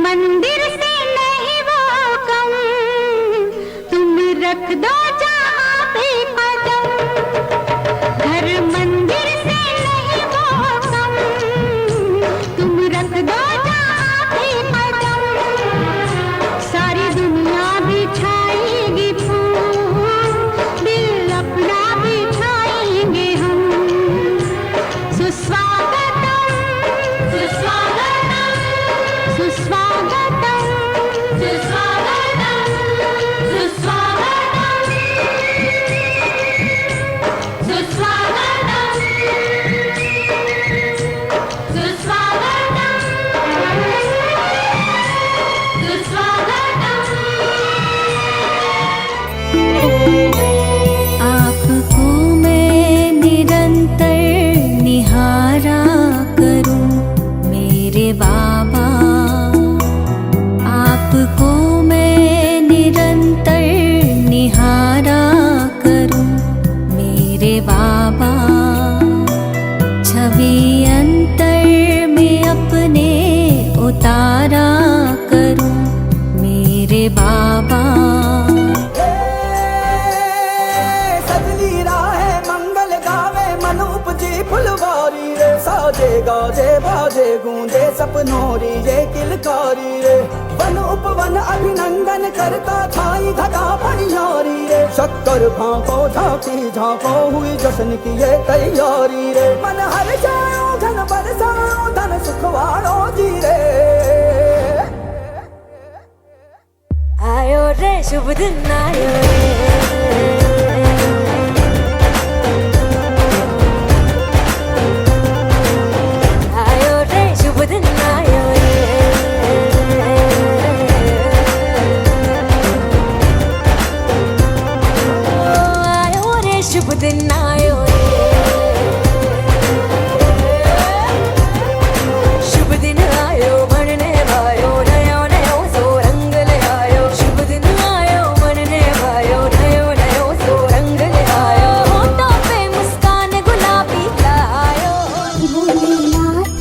मंदिर से नहीं वो कम, तुम रख दो जहाँ पे कदम। घर मंदिर से नहीं वो कम, तुम रख दो जहाँ पे कदम। सारी दुनिया बिछाएगी फूल, दिल अपना बिछाएंगे हम। सुस्वागतम सुस्वागतम सुस्वागतम सुस्वागतम सुस्वागतम सुस्वागतम सुस्वागतम। आपको मैं निरंतर निहारा करूं मेरे बाबा, आपको मैं निरंतर निहारा करूं मेरे बाबा। छवि अंतर में अपने उतारा करूं मेरे बाबा। सजली राहे मंगल गावे मन उपजी फुलवारी रे। साजे गाजे बाजे गूंजे सपनोरी ये किलकारी रे। वन उपवन अभिनंदन करता छाई घटा फनियारी रे। शक्कर भांको झांकी झांको हुई जश्न की ये तैयारी रे। मन हर जाओ धन बरसाओ धन सुखवाड़ो जी रे। आयो रे शुभ दिन आयो रे, आयो रे शुभ दिन आयो रे, आयो रे शुभ दिन आयो रे। शुभ दिन आयो बनने भायो नयो नयो सो रंग ले आयो। शुभ दिन आयो बनने भायो नयो नयो सो रंग ले आयो। होठों पे मुस्कान गुलाबी लायो। भोलेनाथ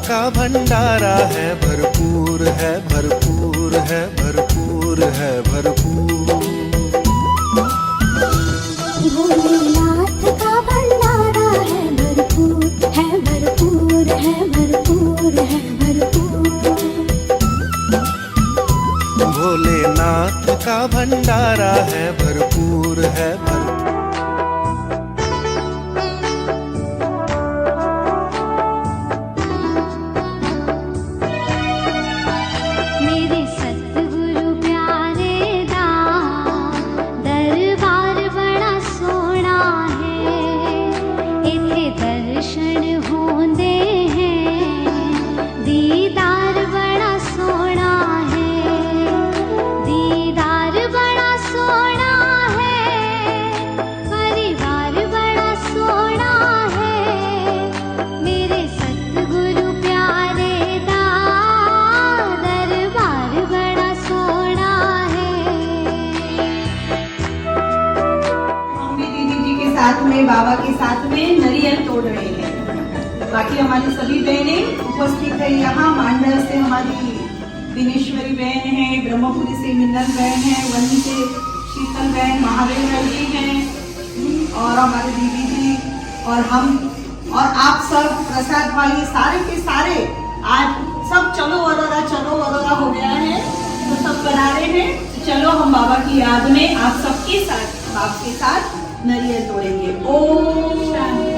का भंडारा है भरपूर है भरपूर है भरपूर है भरपूर। भोलेनाथ का भंडारा है भरपूर है भरपूर है भरपूर है भरपूर। भोलेनाथ का भंडारा है भरपूर है भरपूर है भरपूर है भरपूर। भोलेनाथ का भंडारा है भरपूर है भरपूर। मेरे सतगुरु प्यारे दा दरबार बड़ा सोना है। इथे दर्शन होंदे हैं दीदार बड़ा सोना है। दीदार बड़ा सोना है, परिवार बड़ा सोना है। मेरे सतगुरु प्यारे दा दरबार बड़ा सोना है। मम्मी दीदी जी के साथ में बाबा के साथ में नारियल तोड़ रहे हैं। बाकी हमारी सभी बहनें उपस्थित है यहाँ। मांडर से हमारी दिनेश्वरी बहन है, ब्रह्मपुरी से मिन्नत बहन है, वनी से शीतल बहन, महादेव जी हैं और हमारे दीदी जी और हम और आप सब प्रसाद वाली सारे के सारे आज सब चलो वरोरा हो गया है तो सब बना रहे हैं। तो चलो हम बाबा की याद में आप सबके साथ आपके साथ नारियल तोड़ेंगे। ओम शांति।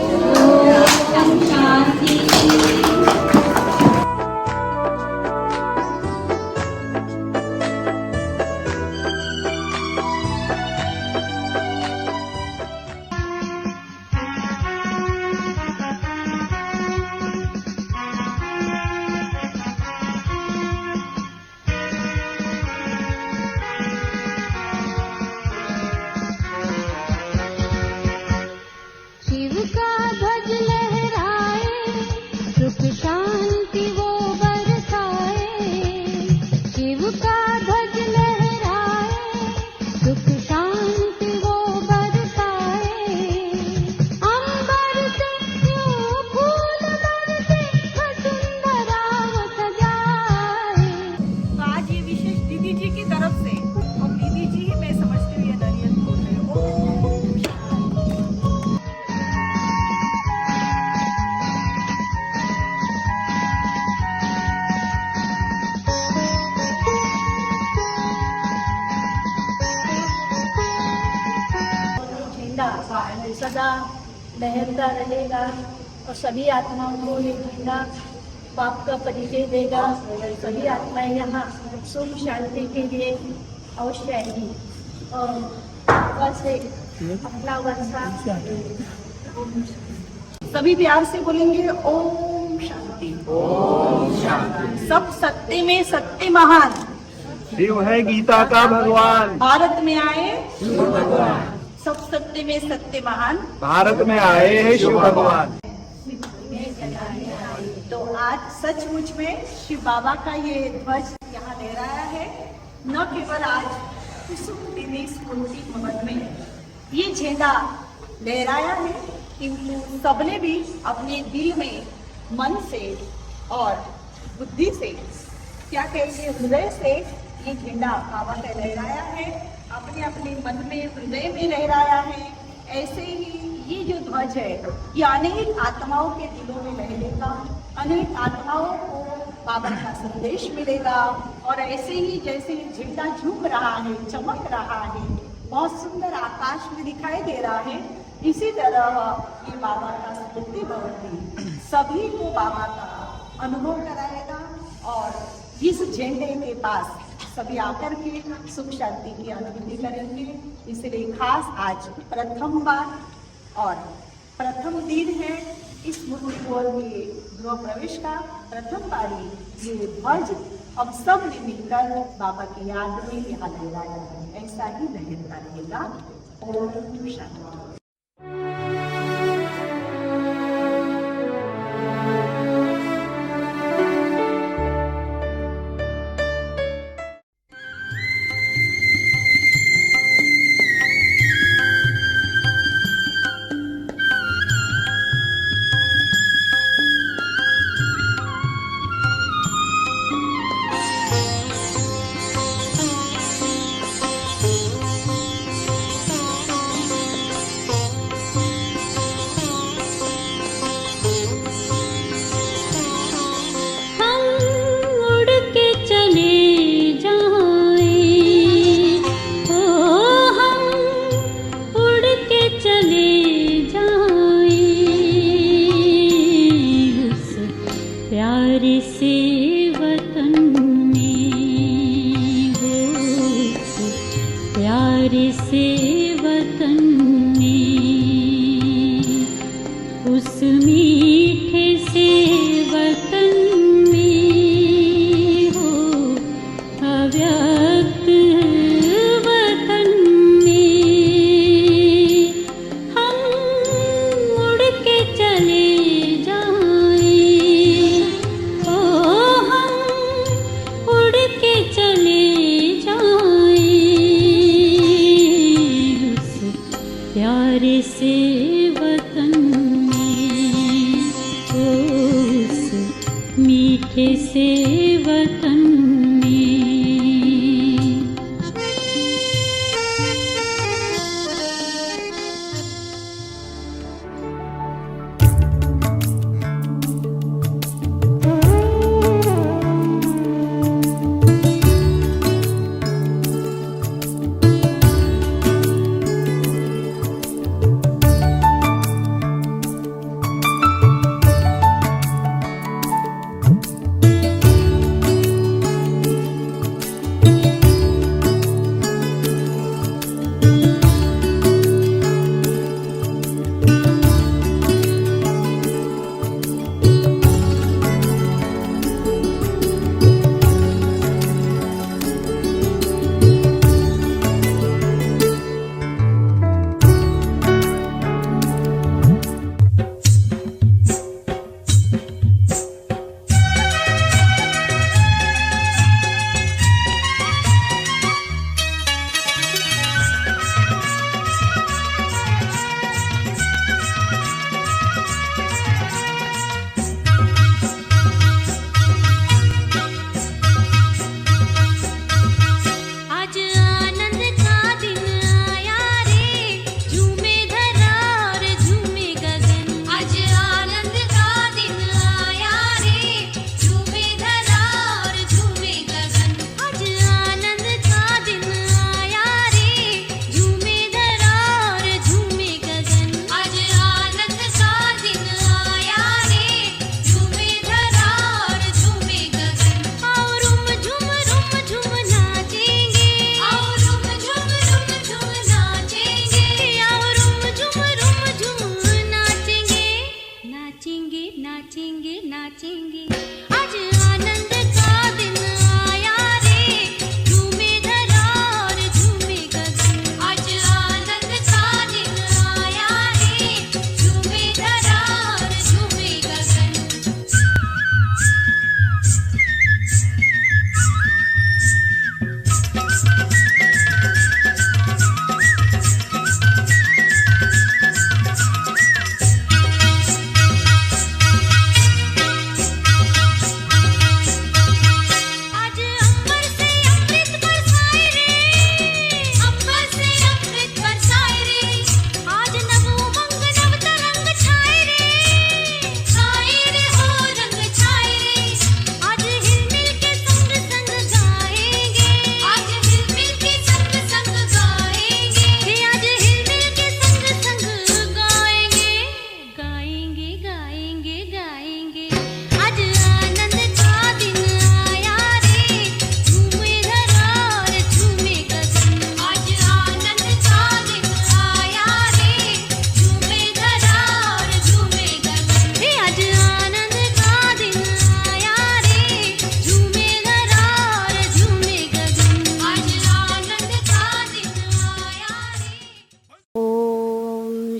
शिव का ध्वज लहराए सदा लहरता रहेगा और सभी आत्माओं को ये झंडा बाप का परिचय देगा। सभी आत्माएं यहाँ सुख शांति के लिए अवश्य आएगी। और बस अपना वर्षा सभी प्यार से बोलेंगे ओम शांति। ओम शांति। सब सत्य में सत्य महान, शिव है गीता का भगवान, भारत में आए शिव भगवान। सब सत्य में सत्य महान, भारत में आए हैं शिव भगवान। तो आज सचमुच में शिव बाबा का ये ध्वज यहाँ लहराया है। न केवल आज कुसुम दिनी स्फूर्ति भवन में ये झंडा लहराया है, किंतु सबने भी अपने दिल में, मन से और बुद्धि से, क्या कहेंगे, हृदय से ये झंडा बाबा का लहराया है। अपने अपने मन में, हृदय में लहराया है। ऐसे ही ये जो ध्वज है ये अनेक आत्माओं के दिलों में लहरेगा, अनेक आत्माओं को बाबा का संदेश मिलेगा। और ऐसे ही जैसे झंडा झुक रहा है, चमक रहा है, बहुत सुंदर आकाश में दिखाई दे रहा है, इसी तरह ये बाबा का स्मृति भवन सभी को बाबा का अनुभव कराएगा। और इस झंडे के पास सभी आकर के सुख शांति की अनुभूति करेंगे। इसलिए खास आज प्रथम बार और प्रथम दिन है इस मुकुटपुर के गृह प्रवेश का। प्रथम बारी ये ध्वज हम सब ने मिलकर बाबा की याद में यहाँ लहराया है। ऐसा ही लहरता रहेगा। ओम शांति।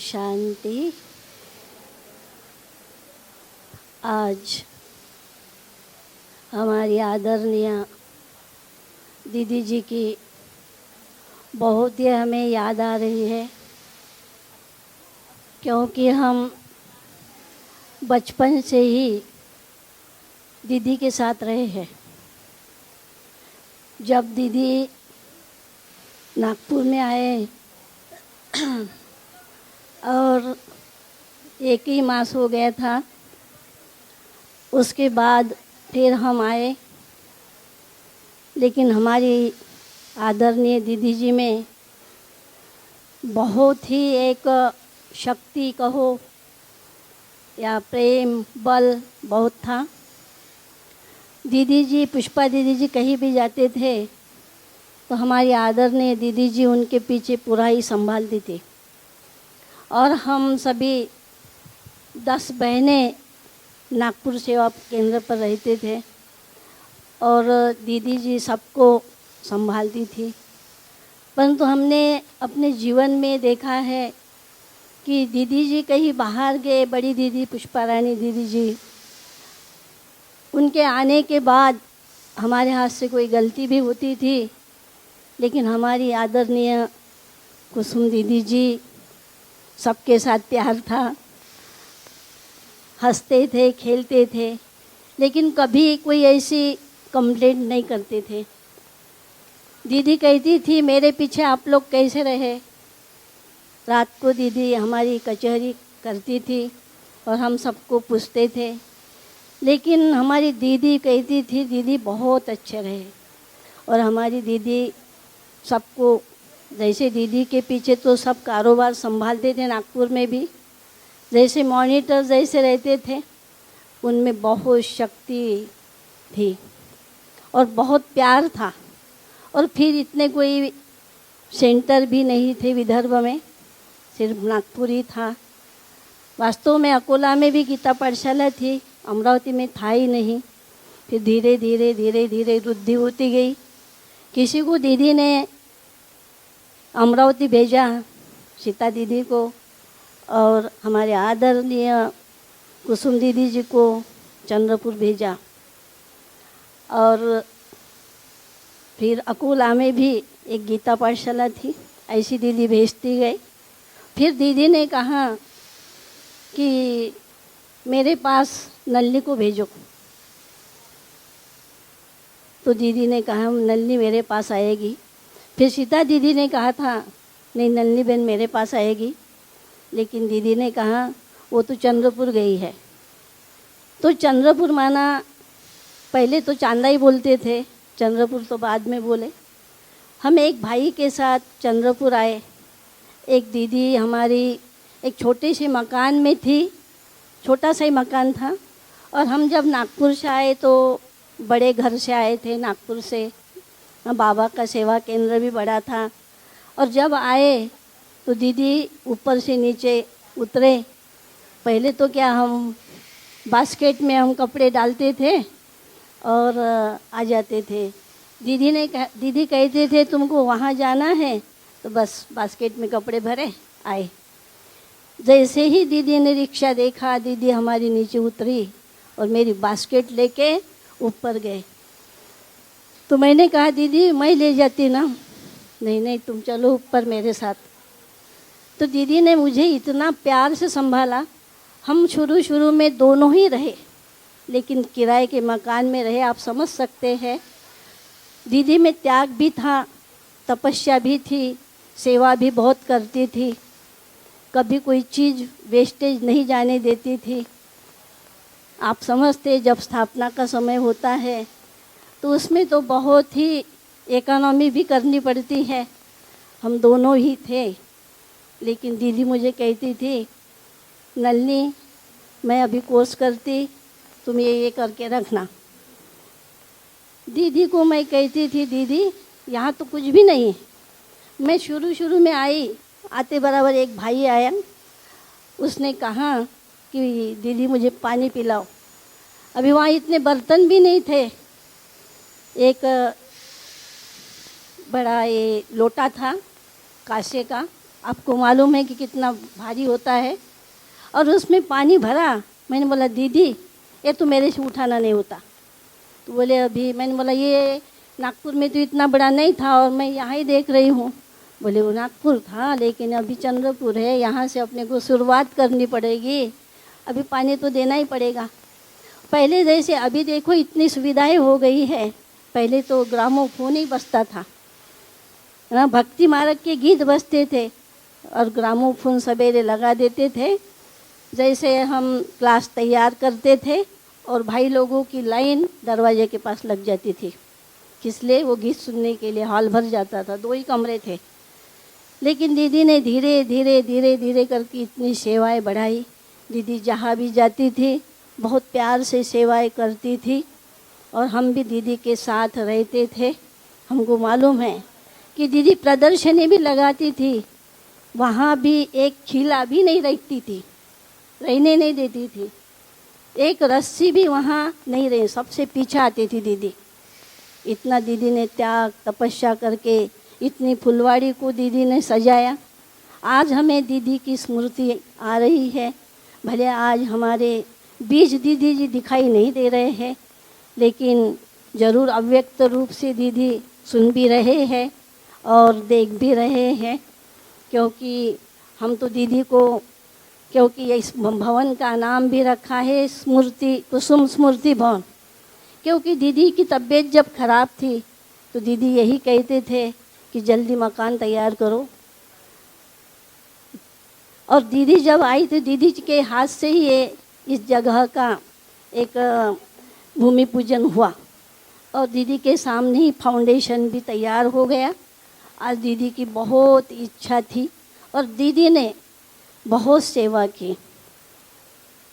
शांति। आज हमारी आदरणीय दीदी जी की बहुत ही हमें याद आ रही है, क्योंकि हम बचपन से ही दीदी के साथ रहे हैं। जब दीदी नागपुर में आए और एक ही मास हो गया था, उसके बाद फिर हम आए, लेकिन हमारी आदरणीय दीदी जी में बहुत ही एक शक्ति कहो या प्रेम बल बहुत था। दीदी जी, पुष्पा दीदी जी कहीं भी जाते थे तो हमारी आदरणीय दीदी जी उनके पीछे पूरा ही संभालती थी। और हम सभी 10 बहनें नागपुर सेवा केंद्र पर रहते थे और दीदी जी सबको संभालती थी। परंतु हमने अपने जीवन में देखा है कि दीदी जी कहीं बाहर गए, बड़ी दीदी पुष्पा रानी दीदी जी, उनके आने के बाद हमारे हाथ से कोई गलती भी होती थी, लेकिन हमारी आदरणीय कुसुम दीदी जी सबके साथ प्यार था, हंसते थे, खेलते थे, लेकिन कभी कोई ऐसी कंप्लेंट नहीं करते थे। दीदी कहती थी, मेरे पीछे आप लोग कैसे रहे। रात को दीदी हमारी कचहरी करती थी और हम सबको पूछते थे, लेकिन हमारी दीदी कहती थी, दीदी बहुत अच्छे रहे। और हमारी दीदी सबको, जैसे दीदी के पीछे तो सब कारोबार संभालते थे नागपुर में भी, जैसे मॉनिटर जैसे रहते थे, उनमें बहुत शक्ति थी और बहुत प्यार था। और फिर इतने कोई सेंटर भी नहीं थे विदर्भ में, सिर्फ नागपुर ही था। वास्तव में अकोला में भी गीता पाठशाला थी, अमरावती में था ही नहीं। फिर धीरे धीरे धीरे धीरे वृद्धि होती गई। किसी को दीदी ने अमरावती भेजा, सीता दीदी को, और हमारे आदरणीय कुसुम दीदी जी को चंद्रपुर भेजा। और फिर अकोला में भी एक गीता पाठशाला थी, ऐसी दीदी भेजती गई। फिर दीदी ने कहा कि मेरे पास नल्ली को भेजो, तो दीदी ने कहा नल्ली मेरे पास आएगी। फिर सीता दीदी ने कहा था नहीं, नल्ली बहन मेरे पास आएगी, लेकिन दीदी ने कहा वो तो चंद्रपुर गई है। तो चंद्रपुर माना, पहले तो चांदा ही बोलते थे, चंद्रपुर तो बाद में बोले। हम एक भाई के साथ चंद्रपुर आए। एक दीदी हमारी एक छोटे से मकान में थी, छोटा सा ही मकान था। और हम जब नागपुर से आए तो बड़े घर से आए थे, नागपुर से। बाबा का सेवा केंद्र भी बड़ा था। और जब आए तो दीदी ऊपर से नीचे उतरे। पहले तो क्या, हम बास्केट में हम कपड़े डालते थे और आ जाते थे। दीदी कहते थे तुमको वहाँ जाना है, तो बस बास्केट में कपड़े भरे आए। जैसे ही दीदी ने रिक्शा देखा, दीदी हमारी नीचे उतरी और मेरी बास्केट लेके ऊपर गए। तो मैंने कहा दीदी मैं ले जाती ना। नहीं नहीं, तुम चलो ऊपर मेरे साथ। तो दीदी ने मुझे इतना प्यार से संभाला। हम शुरू में दोनों ही रहे, लेकिन किराए के मकान में रहे, आप समझ सकते हैं। दीदी में त्याग भी था, तपस्या भी थी, सेवा भी बहुत करती थी, कभी कोई चीज़ वेस्टेज नहीं जाने देती थी। आप समझते, जब स्थापना का समय होता है तो उसमें तो बहुत ही इकोनॉमी भी करनी पड़ती है। हम दोनों ही थे, लेकिन दीदी मुझे कहती थी नलनी, मैं अभी कोर्स करती, तुम ये करके रखना। दीदी को मैं कहती थी दीदी यहाँ तो कुछ भी नहीं है। मैं शुरू में आई, आते बराबर एक भाई आया, उसने कहा कि दीदी मुझे पानी पिलाओ। अभी वहाँ इतने बर्तन भी नहीं थे। एक बड़ा ये लोटा था कांसे का, आपको मालूम है कि कितना भारी होता है। और उसमें पानी भरा। मैंने बोला दीदी ये तो मेरे से उठाना नहीं होता। तो बोले अभी, मैंने बोला ये नागपुर में तो इतना बड़ा नहीं था और मैं यहाँ ही देख रही हूँ। बोले वो नागपुर था लेकिन अभी चंद्रपुर है, यहाँ से अपने को शुरुआत करनी पड़ेगी, अभी पानी तो देना ही पड़ेगा। पहले जैसे अभी देखो इतनी सुविधाएं हो गई है। पहले तो ग्रामोफोन ही बजता था ना, भक्ति मार्ग के गीत बजते थे और ग्रामोफोन सवेरे लगा देते थे। जैसे हम क्लास तैयार करते थे और भाई लोगों की लाइन दरवाजे के पास लग जाती थी, किसलिए वो गीत सुनने के लिए। हॉल भर जाता था, 2 ही कमरे थे। लेकिन दीदी ने धीरे धीरे धीरे धीरे करके इतनी सेवाएं बढ़ाई। दीदी जहाँ भी जाती थी बहुत प्यार से सेवाएं करती थी और हम भी दीदी के साथ रहते थे। हमको मालूम है कि दीदी प्रदर्शनी भी लगाती थी, वहाँ भी एक खिला भी नहीं रखती थी, रहने नहीं देती थी। एक रस्सी भी वहाँ नहीं रही, सबसे पीछे आती थी दीदी। इतना दीदी ने त्याग तपस्या करके इतनी फुलवाड़ी को दीदी ने सजाया। आज हमें दीदी की स्मृति आ रही है। भले आज हमारे बीच दीदी जी दिखाई नहीं दे रहे हैं, लेकिन ज़रूर अव्यक्त रूप से दीदी सुन भी रहे हैं और देख भी रहे हैं। क्योंकि हम तो दीदी को, क्योंकि इस भवन का नाम भी रखा है स्मृति, कुसुम स्मृति भवन। क्योंकि दीदी की तबीयत जब खराब थी तो दीदी यही कहते थे कि जल्दी मकान तैयार करो। और दीदी जब आई तो दीदी के हाथ से ही ये इस जगह का एक भूमि पूजन हुआ और दीदी के सामने ही फाउंडेशन भी तैयार हो गया। आज दीदी की बहुत इच्छा थी और दीदी ने बहुत सेवा की,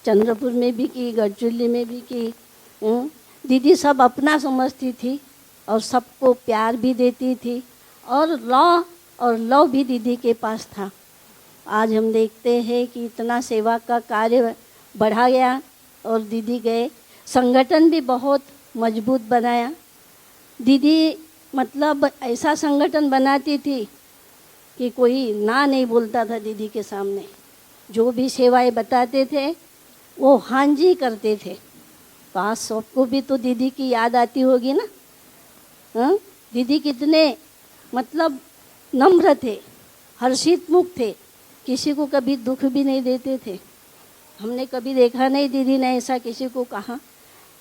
चंद्रपुर में भी की, गढ़चिरौली में भी की। दीदी सब अपना समझती थी और सबको प्यार भी देती थी और लव भी दीदी के पास था। आज हम देखते हैं कि इतना सेवा का कार्य बढ़ा गया और दीदी गए, संगठन भी बहुत मजबूत बनाया। दीदी मतलब ऐसा संगठन बनाती थी कि कोई ना नहीं बोलता था दीदी के सामने। जो भी सेवाएं बताते थे वो हाँ जी करते थे। तो आज सबको भी तो दीदी की याद आती होगी ना। हाँ, दीदी कितने मतलब नम्र थे, हर्षित मुख थे, किसी को कभी दुख भी नहीं देते थे। हमने कभी देखा नहीं दीदी ने ऐसा किसी को कहा,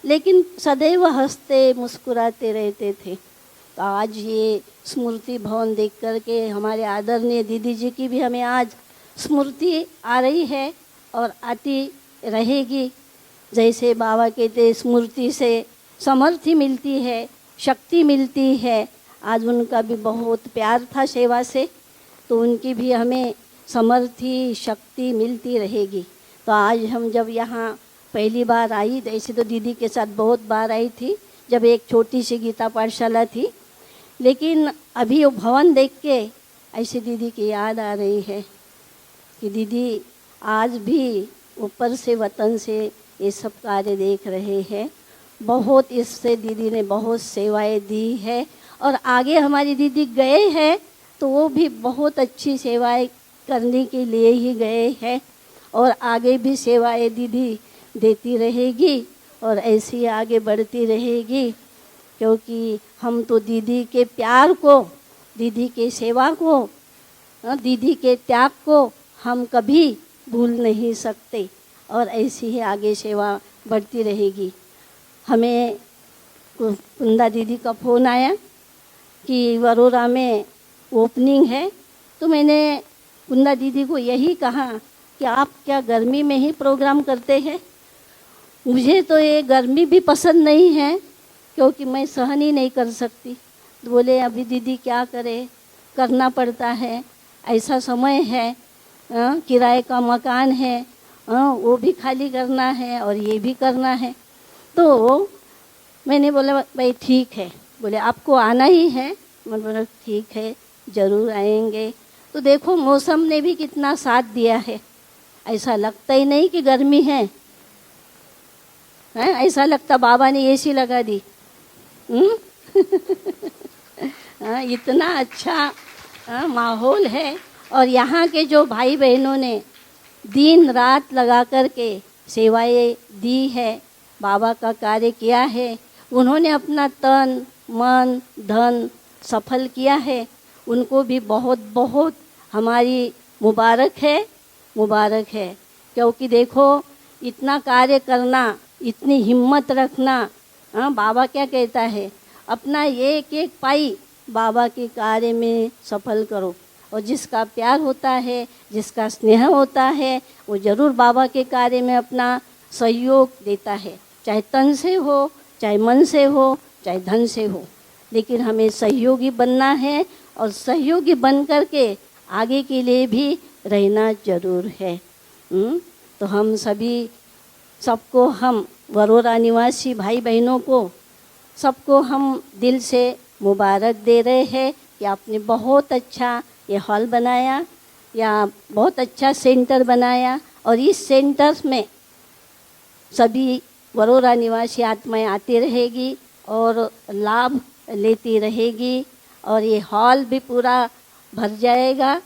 लेकिन सदैव हंसते मुस्कुराते रहते थे। तो आज ये स्मृति भवन देख कर के हमारे आदरणीय दीदी जी की भी हमें आज स्मृति आ रही है और आती रहेगी। जैसे बाबा कहते स्मृति से समर्थि मिलती है, शक्ति मिलती है। आज उनका भी बहुत प्यार था सेवा से, तो उनकी भी हमें समर्थि शक्ति मिलती रहेगी। तो आज हम जब यहाँ पहली बार आई, ऐसे तो दीदी के साथ बहुत बार आई थी जब एक छोटी सी गीता पाठशाला थी, लेकिन अभी वो भवन देख के ऐसे दीदी की याद आ रही है कि दीदी आज भी ऊपर से वतन से ये सब कार्य देख रहे हैं। बहुत इससे दीदी ने बहुत सेवाएं दी है और आगे हमारी दीदी गए हैं तो वो भी बहुत अच्छी सेवाएं करने के लिए ही गए हैं और आगे भी सेवाएं दीदी देती रहेगी और ऐसी आगे बढ़ती रहेगी। क्योंकि हम तो दीदी के प्यार को, दीदी के सेवा को, दीदी के त्याग को हम कभी भूल नहीं सकते और ऐसी ही आगे सेवा बढ़ती रहेगी। हमें कुंदा दीदी का फ़ोन आया कि वरोरा में ओपनिंग है, तो मैंने कुंदा दीदी को यही कहा कि आप क्या गर्मी में ही प्रोग्राम करते हैं? मुझे तो ये गर्मी भी पसंद नहीं है क्योंकि मैं सहन ही नहीं कर सकती। तो बोले अभी दीदी क्या करे, करना पड़ता है, ऐसा समय है, किराए का मकान है, वो भी खाली करना है और ये भी करना है। तो मैंने बोला भाई ठीक है, बोले आपको आना ही है? मैंने बोला ठीक है ज़रूर आएंगे। तो देखो मौसम ने भी कितना साथ दिया है, ऐसा लगता ही नहीं कि गर्मी है, ऐसा लगता बाबा ने एसी लगा दी। इतना अच्छा माहौल है और यहाँ के जो भाई बहनों ने दिन रात लगा कर के सेवाएं दी है, बाबा का कार्य किया है, उन्होंने अपना तन मन धन सफल किया है, उनको भी बहुत बहुत हमारी मुबारक है। क्योंकि देखो इतना कार्य करना, इतनी हिम्मत रखना, बाबा क्या कहता है, अपना एक एक पाई बाबा के कार्य में सफल करो। और जिसका प्यार होता है, जिसका स्नेह होता है, वो ज़रूर बाबा के कार्य में अपना सहयोग देता है, चाहे तन से हो, चाहे मन से हो, चाहे धन से हो। लेकिन हमें सहयोगी बनना है और सहयोगी बन कर के आगे के लिए भी रहना जरूर है। तो हम सबको हम वरोरा निवासी भाई बहनों को सबको हम दिल से मुबारक दे रहे हैं कि आपने बहुत अच्छा ये हॉल बनाया या बहुत अच्छा सेंटर बनाया, और इस सेंटर में सभी वरोरा निवासी आत्माएं आती रहेगी और लाभ लेती रहेगी, और ये हॉल भी पूरा भर जाएगा।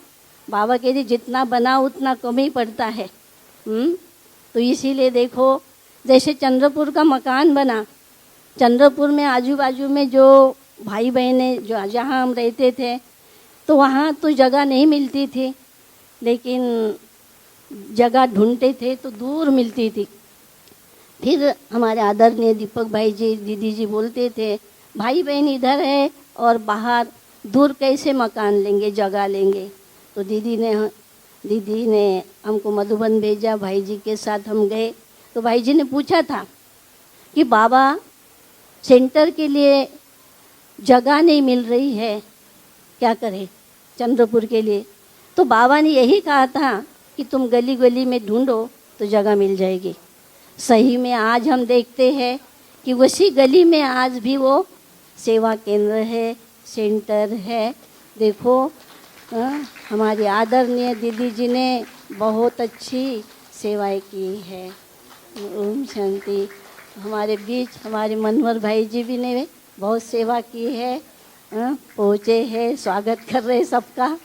बाबा के लिए जितना बना उतना कम ही पड़ता है। तो इसीलिए देखो, जैसे चंद्रपुर का मकान बना, चंद्रपुर में आजू बाजू में जो भाई बहनें जो जहाँ हम रहते थे, तो वहाँ तो जगह नहीं मिलती थी, लेकिन जगह ढूंढते थे तो दूर मिलती थी। फिर हमारे आदरणीय दीपक भाई जी, दीदी जी बोलते थे, भाई बहन इधर है और बाहर दूर कैसे मकान लेंगे, जगह लेंगे। तो दीदी ने हमको मधुबन भेजा, भाई जी के साथ हम गए। तो भाई जी ने पूछा था कि बाबा सेंटर के लिए जगह नहीं मिल रही है, क्या करें चंद्रपुर के लिए। तो बाबा ने यही कहा था कि तुम गली गली में ढूंढो तो जगह मिल जाएगी। सही में आज हम देखते हैं कि उसी गली में आज भी वो सेवा केंद्र है, सेंटर है। देखो हमारी आदरणीय दीदी जी ने बहुत अच्छी सेवाएं की है। ओम शांति। हमारे बीच हमारे मनोहर भाई जी भी ने बहुत सेवा की है, पहुँचे हैं, स्वागत कर रहे सबका।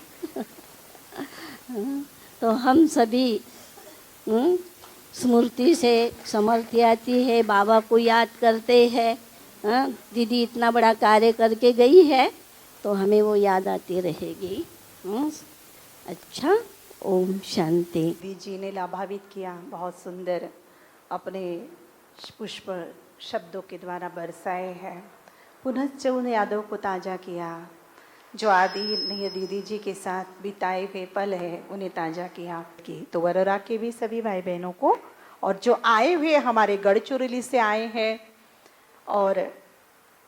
तो हम सभी स्मृति से समर्थी आती है, बाबा को याद करते हैं। दीदी इतना बड़ा कार्य करके गई है तो हमें वो याद आती रहेगी। अच्छा, ओम शांति। दीदी जी ने लाभान्वित किया, बहुत सुंदर अपने पुष्प शब्दों के द्वारा बरसाए हैं, पुनश्च उन यादों को ताज़ा किया। जो आदि दीदी जी के साथ बिताए हुए पल है उन्हें ताज़ा किया। तो वरोरा के भी सभी भाई बहनों को, और जो आए हुए हमारे गढ़चिरौली से आए हैं, और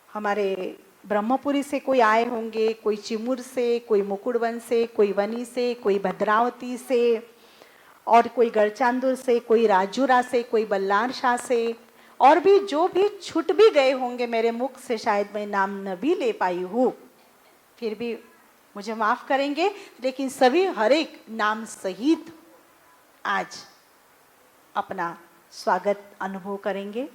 हमारे ब्रह्मपुरी से कोई आए होंगे, कोई चिमूर से, कोई मुकुटवन से, कोई वनी से, कोई भद्रावती से, और कोई गढ़चांदुर से, कोई राजूरा से, कोई बल्लार शाह से, और भी जो भी छूट भी गए होंगे मेरे मुख से, शायद मैं नाम न भी ले पाई हूँ, फिर भी मुझे माफ़ करेंगे। लेकिन सभी हर एक नाम सहित आज अपना स्वागत अनुभव करेंगे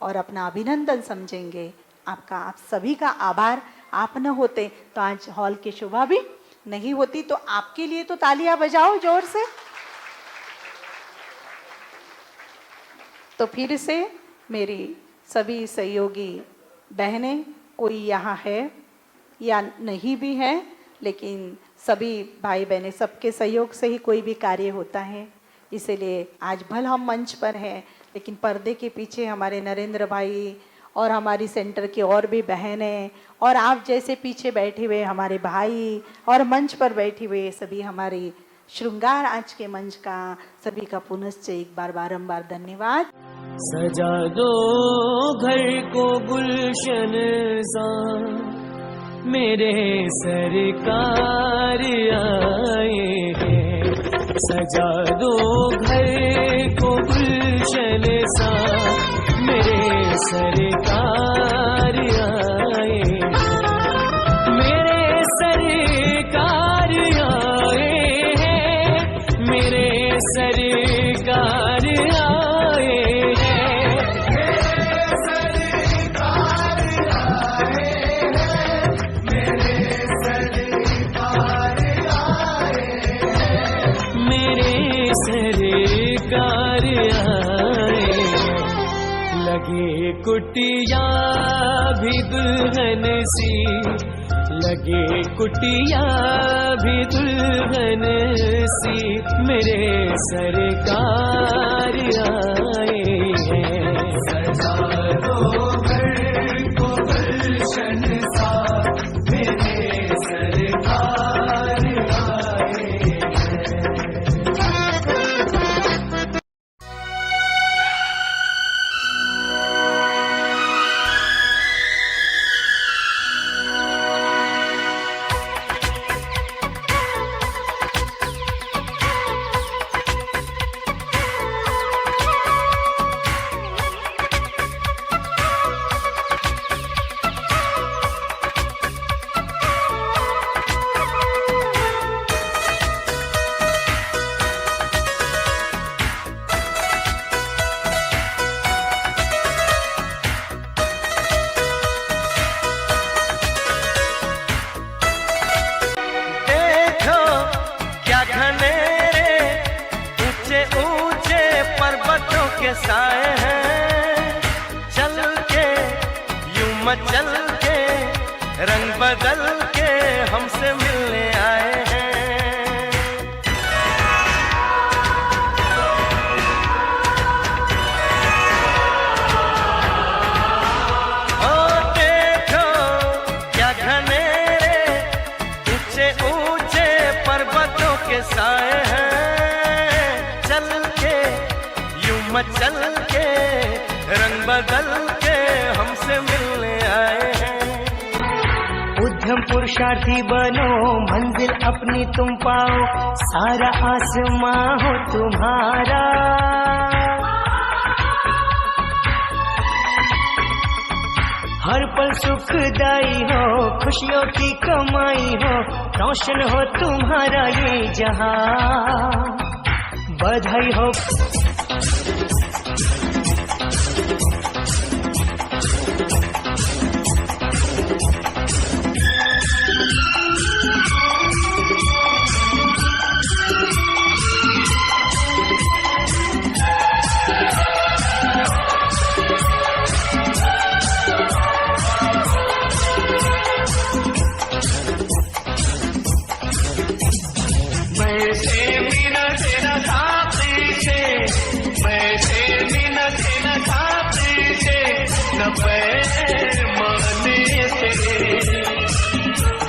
और अपना अभिनंदन समझेंगे। आपका, आप सभी का आभार। आप न होते तो आज हॉल की शोभा भी नहीं होती। तो आपके लिए तो तालियां बजाओ जोर से। तो फिर से मेरी सभी सहयोगी बहनें, कोई यहाँ है या नहीं भी है, लेकिन सभी भाई बहनें, सबके सहयोग से ही कोई भी कार्य होता है। इसीलिए आज भले हम मंच पर हैं, लेकिन पर्दे के पीछे हमारे नरेंद्र भाई और हमारी सेंटर की और भी बहनें, और आप जैसे पीछे बैठे हुए हमारे भाई, और मंच पर बैठे हुए सभी हमारी श्रृंगार आज के मंच का, सभी का पुनश्च एक बार बारंबार धन्यवाद। सजा दो घर को गुलशन सा, मेरे सरकार आए हैं। सजा दो घर को गुलशन सा, मेरे सरकार आए हैं। मेरे सरकार आए हैं, मेरे सरकार आए हैं। मेरे सरकार आए हैं, मेरे सरकार आए लगे कुटिया भी दुल्हन सी, लगे कुटिया भी दुल्हन सी, मेरे सरकार आए हैं। सजा दो घर को गुलशन सा, मेरे सरकार आए हैं। साए हैं चल के यूं मचल के, रंग बदल के हमसे मिलने आए हैं। ओ देखो क्या घनेरे ऊंचे ऊंचे पर्वतों के साए हैं, चल के मचल के रंग बदल के हमसे मिलने आए हैं। उद्यम पुरुषार्थी बनो, मंजिल अपनी तुम पाओ, सारा आसमां हो तुम्हारा। हर पल सुखदाई हो, खुशियों की कमाई हो, रोशन हो तुम्हारा ये जहां। बधाई हो।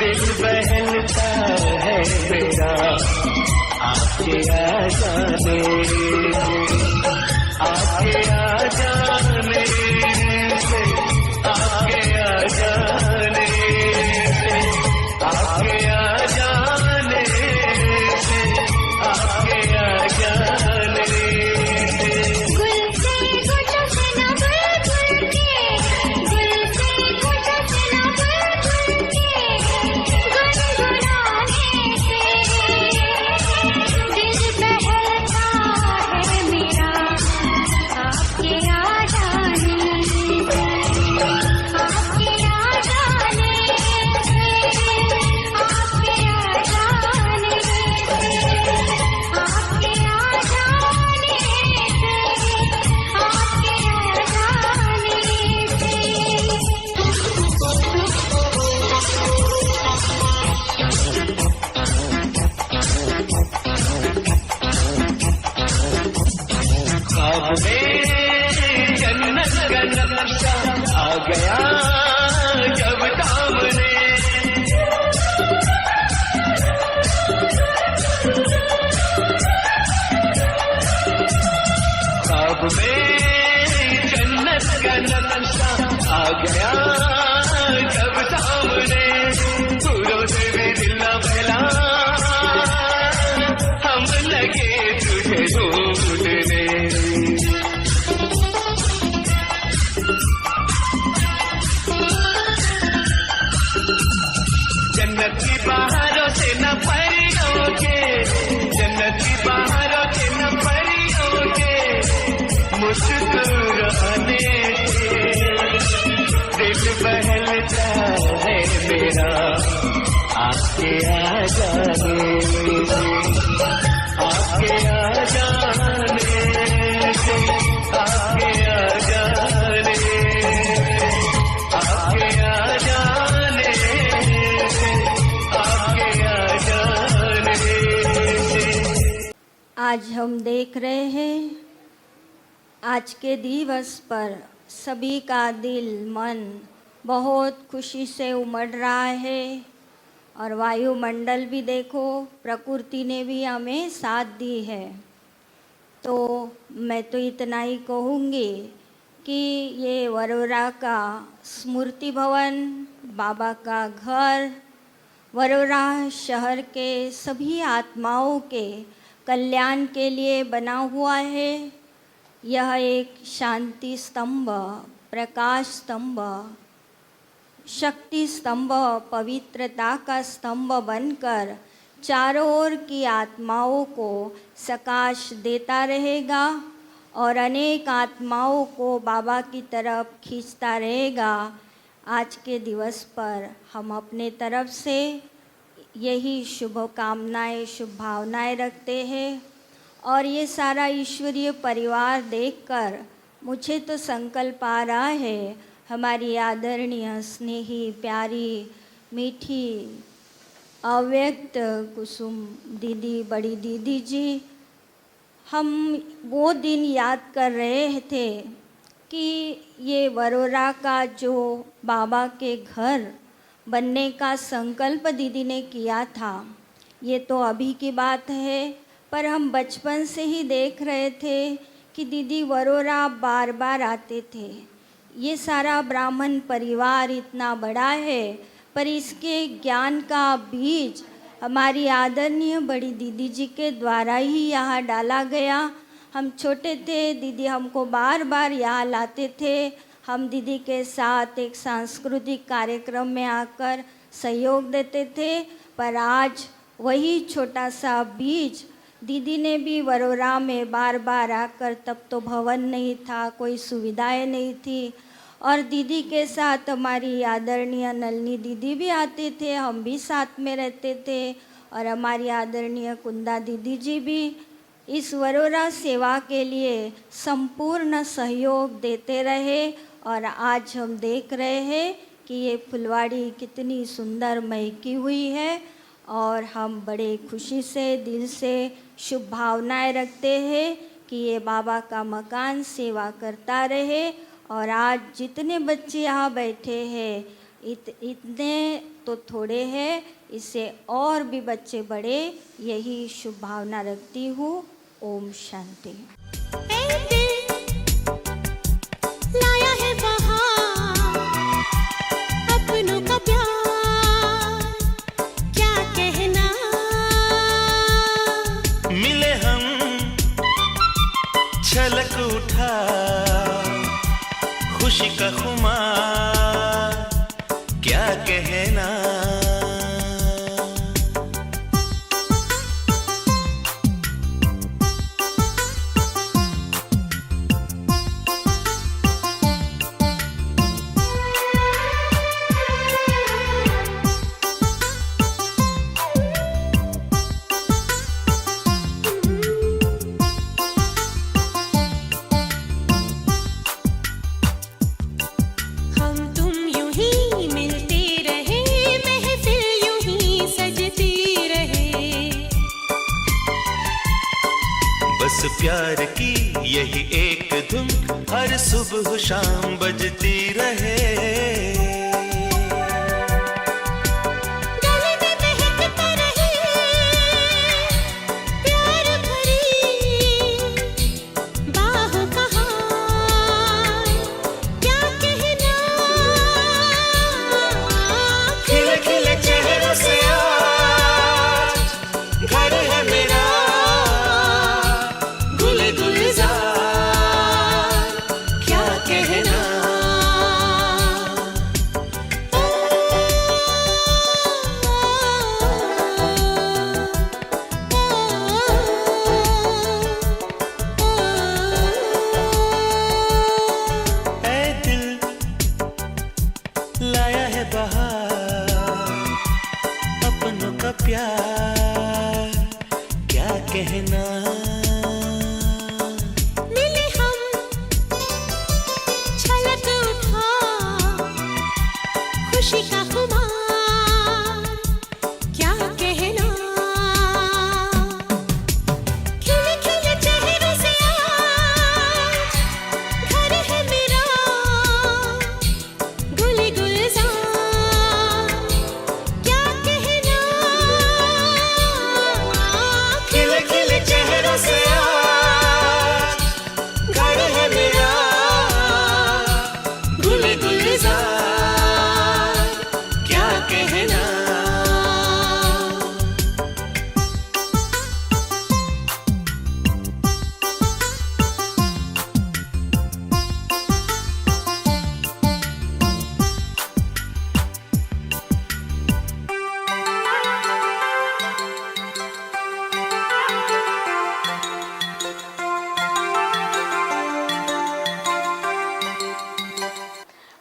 दिल बहलता है मेरा आपके आ जाने, आपके आ जाने से, आपके आ जाने से, आपके आ जाने से, आपके आ जाने से। गुल से गुलशन बुलबुल के, गुल से गुलशन बुलबुल के, गुनगुनाने से दिल बहलता है मेरा आपके आ जाने से, आपके आ जाने से, आपके आ जाने से, आपके आ जाने ख्वाब में जन्नत का नक्शा आ गया जब सामने, ख्वाब में जन्नत का नक्शा आ गया जब सामने, फूलों से भी दिल न बहला, हम लगे तुझे ढूंढने। जन्नत की बाहरों से न परियों के, जन्नत की बाहरों से न परियों के, मुस्कुराने से दिल बहलता है मेरा आपके आ जाने से, आपके आ जाने से, आपके आ जाने से। आज हम देख रहे हैं आज के दिवस पर सभी का दिल मन बहुत खुशी से उमड़ रहा है और वायुमंडल भी देखो, प्रकृति ने भी हमें साथ दी है। तो मैं तो इतना ही कहूँगी कि ये वरोरा का स्मृति भवन, बाबा का घर, वरोरा शहर के सभी आत्माओं के कल्याण के लिए बना हुआ है। यह एक शांति स्तंभ, प्रकाश स्तंभ, शक्ति स्तंभ, पवित्रता का स्तंभ बनकर चारों ओर की आत्माओं को सकाश देता रहेगा और अनेक आत्माओं को बाबा की तरफ खींचता रहेगा। आज के दिवस पर हम अपने तरफ से यही शुभकामनाएं, शुभ भावनाएं रखते हैं और ये सारा ईश्वरीय परिवार देखकर मुझे तो संकल्प आ रहा है, हमारी आदरणीय, स्नेही, प्यारी, मीठी, अव्यक्त कुसुम दीदी, बड़ी दीदी जी, हम वो दिन याद कर रहे थे कि ये वरोरा का जो बाबा के घर बनने का संकल्प दीदी ने किया था, ये तो अभी की बात है, पर हम बचपन से ही देख रहे थे कि दीदी वरोरा बार बार आते थे। ये सारा ब्राह्मण परिवार इतना बड़ा है, पर इसके ज्ञान का बीज हमारी आदरणीय बड़ी दीदी जी के द्वारा ही यहाँ डाला गया। हम छोटे थे, दीदी हमको बार बार यहाँ लाते थे। हम दीदी के साथ एक सांस्कृतिक कार्यक्रम में आकर सहयोग देते थे, पर आज वही छोटा सा बीज दीदी ने भी वरोरा में बार बार आकर, तब तो भवन नहीं था, कोई सुविधाएं नहीं थी, और दीदी के साथ हमारी आदरणीय नलनी दीदी भी आते थे, हम भी साथ में रहते थे, और हमारी आदरणीय कुंदा दीदी जी भी इस वरोरा सेवा के लिए संपूर्ण सहयोग देते रहे। और आज हम देख रहे हैं कि ये फुलवाड़ी कितनी सुंदर महकी हुई है और हम बड़े खुशी से, दिल से शुभ भावनाएं रखते हैं कि ये बाबा का मकान सेवा करता रहे। और आज जितने बच्चे यहाँ बैठे हैं, इतने तो थोड़े हैं, इससे और भी बच्चे बढ़े, यही शुभ भावना रखती हूँ। ओम शांति। लाया है बहार अपनों का प्यार, क्या कहना। मिले हम छलक उठा खुशी का खुमार, क्या कहना। प्यार की यही एक धुन हर सुबह शाम बजती रहे। गले में महकता रहे प्यार भरी बाहों का हार, क्या कहना। खिले खिले चेहरों से आज घर है मेरा,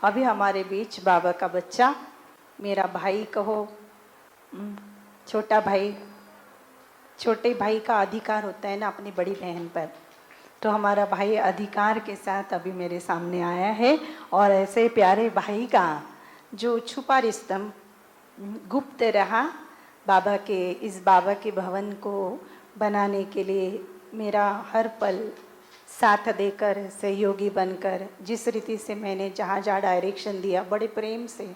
अभी हमारे बीच बाबा का बच्चा, मेरा भाई कहो, छोटा भाई, छोटे भाई का अधिकार होता है ना अपनी बड़ी बहन पर, तो हमारा भाई अधिकार के साथ अभी मेरे सामने आया है। और ऐसे प्यारे भाई का जो छुपा रिश्ता गुप्त रहा, बाबा के इस बाबा के भवन को बनाने के लिए मेरा हर पल साथ देकर, सहयोगी बनकर, जिस रीति से मैंने जहाँ जहाँ डायरेक्शन दिया, बड़े प्रेम से,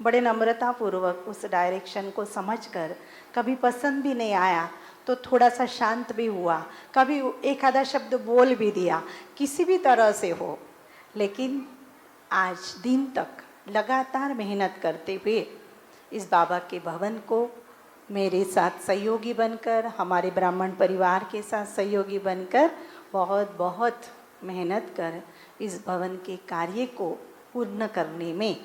बड़े नम्रतापूर्वक उस डायरेक्शन को समझकर, कभी पसंद भी नहीं आया तो थोड़ा सा शांत भी हुआ, कभी एक आधा शब्द बोल भी दिया, किसी भी तरह से हो, लेकिन आज दिन तक लगातार मेहनत करते हुए इस बाबा के भवन को मेरे साथ सहयोगी बनकर, हमारे ब्राह्मण परिवार के साथ सहयोगी बनकर बहुत बहुत मेहनत कर इस भवन के कार्य को पूर्ण करने में,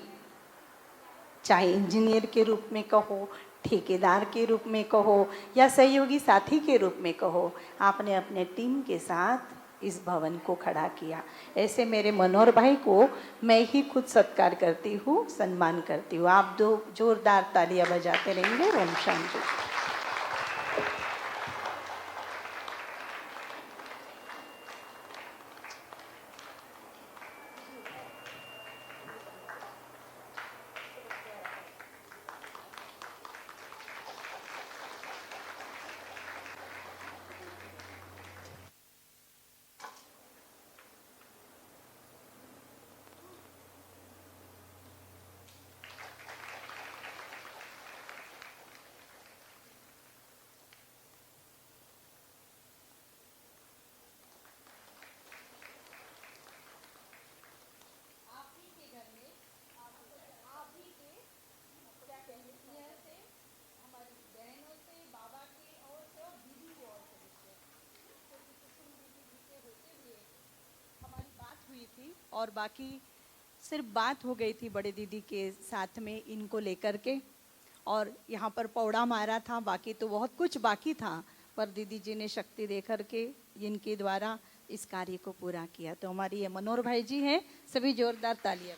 चाहे इंजीनियर के रूप में कहो, ठेकेदार के रूप में कहो या सहयोगी साथी के रूप में कहो, आपने अपने टीम के साथ इस भवन को खड़ा किया। ऐसे मेरे मनोहर भाई को मैं ही खुद सत्कार करती हूँ, सम्मान करती हूँ। आप दो जोरदार तालियां बजाते रहेंगे। ओम शांति। और बाकी सिर्फ बात हो गई थी बड़े दीदी के साथ में इनको लेकर के, और यहाँ पर पौड़ा मारा था, बाकी तो बहुत कुछ बाकी था, पर दीदी जी ने शक्ति दे करके इनके द्वारा इस कार्य को पूरा किया। तो हमारी ये मनोहर भाई जी हैं, सभी जोरदार तालियां।